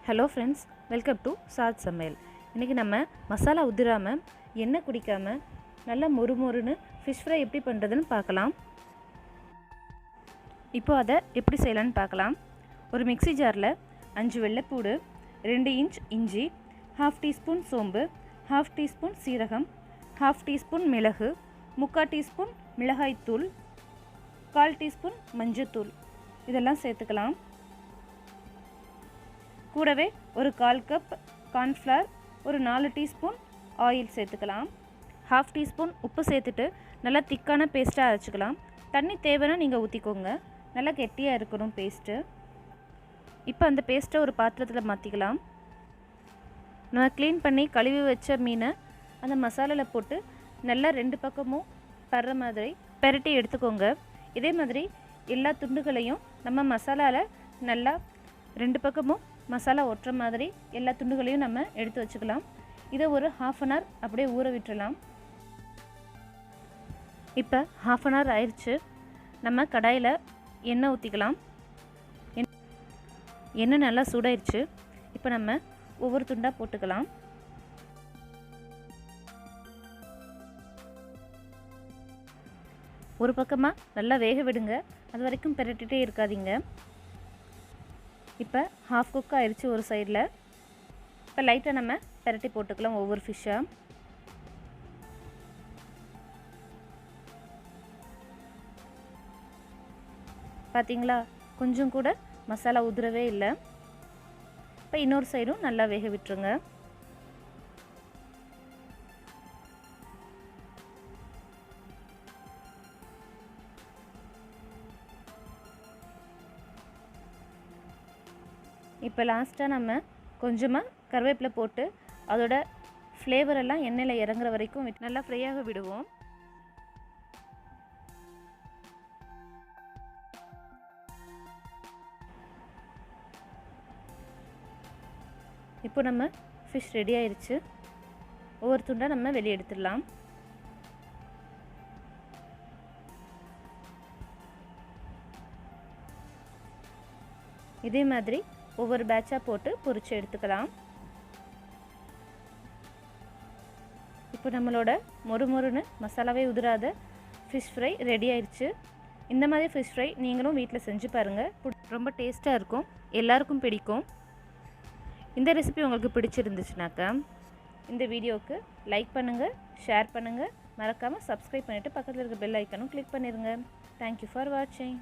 Hello friends, welcome to சாத் சமையல். இன்றைக்கி நம்ம மசாலா உதிராமல் எண்ணெய் குடிக்காமல் நல்லா மொறுமொறுன்னு ஃபிஷ் ஃப்ரை எப்படி பண்ணுறதுன்னு பார்க்கலாம். இப்போது அதை எப்படி செய்யலான்னு பார்க்கலாம். ஒரு மிக்ஸி ஜாரில் 5 வெள்ளைப்பூடு, 2 இன்ச் இஞ்சி, 1/2 டீஸ்பூன் சோம்பு, 1/2 டீஸ்பூன் சீரகம், 1/2 டீஸ்பூன் மிளகு, 3/4 டீஸ்பூன் மிளகாய்த்தூள், 1/4 டீஸ்பூன் மஞ்சத்தூள் இதெல்லாம் சேர்த்துக்கலாம். கூடவே ஒரு 1/4 கப் கார்ன்ஃப்ளவர், ஒரு 4 டீஸ்பூன் ஆயில் சேர்த்துக்கலாம். 1/2 டீஸ்பூன் உப்பு சேர்த்துட்டு நல்லா திக்கான பேஸ்ட்டாக அரைச்சிக்கலாம். தண்ணி தேவைன்னா நீங்கள் ஊற்றிக்கோங்க. நல்லா கெட்டியாக இருக்கணும் பேஸ்ட்டு. இப்போ அந்த பேஸ்ட்டை ஒரு பாத்திரத்தில் மாற்றிக்கலாம். நம்ம க்ளீன் பண்ணி கழுவி வச்ச மீனை அந்த மசாலாவில் போட்டு நல்லா 2 பக்கமும் படுற மாதிரி பெரட்டி எடுத்துக்கோங்க. இதே மாதிரி எல்லா துண்டுகளையும் நம்ம மசாலாவில் நல்லா 2 பக்கமும் மசாலா ஒட்டுற மாதிரி எல்லா துண்டுகளையும் நம்ம எடுத்து வச்சுக்கலாம். இதை ஒரு 1/2 அன் ஹவர் அப்படியே ஊற விட்டுறலாம். இப்போ 1/2 அன் ஹவர் ஆயிடுச்சு. நம்ம கடாயில் எண்ணெய் ஊற்றிக்கலாம். எண்ணெய் நல்லா சூடாயிருச்சு. இப்போ நம்ம ஒவ்வொரு துண்டாக போட்டுக்கலாம். ஒரு பக்கமாக நல்லா வேக விடுங்க. அது வரைக்கும் பெரட்டிகிட்டே இருக்காதீங்க. இப்போ 1/2 குக் ஆயிடுச்சு ஒரு சைடில். இப்போ லைட்டாக நம்ம பெரட்டி போட்டுக்கலாம் ஒவ்வொரு ஃபிஷ்ஷாக. பார்த்தீங்களா, கொஞ்சம் கூட மசாலா உதிரவே இல்லை. இப்போ இன்னொரு சைடும் நல்லா வேக விட்டுருங்க. இப்போ லாஸ்ட்டாக நம்ம கொஞ்சமாக கருவேப்பிலை போட்டு அதோட ஃப்ளேவரெல்லாம் எண்ணெயில் இறங்குற வரைக்கும் நல்லா ஃப்ரையாக விடுவோம். இப்போ நம்ம ஃபிஷ் ரெடி ஆயிடுச்சு. ஒவ்வொரு துண்டாக நம்ம வெளியே எடுத்துடலாம். இதே மாதிரி ஒவ்வொரு பேட்சாக போட்டு பொரிச்சு எடுத்துக்கலாம். இப்போ நம்மளோட மொறுமொறுன்னு மசாலாவே உதிராத ஃபிஷ் ஃப்ரை ரெடி ஆயிடுச்சு. இந்த மாதிரி ஃபிஷ் ஃப்ரை நீங்களும் வீட்டில் செஞ்சு பாருங்கள். ரொம்ப டேஸ்ட்டாக இருக்கும், எல்லாருக்கும் பிடிக்கும். இந்த ரெசிபி உங்களுக்கு பிடிச்சிருந்துச்சுனாக்கா இந்த வீடியோவுக்கு லைக் பண்ணுங்கள், ஷேர் பண்ணுங்கள், மறக்காமல் சப்ஸ்கிரைப் பண்ணிவிட்டு பக்கத்தில் இருக்க பெல் ஐக்கனும் கிளிக் பண்ணிடுங்க. தேங்க்யூ ஃபார் வாட்சிங்.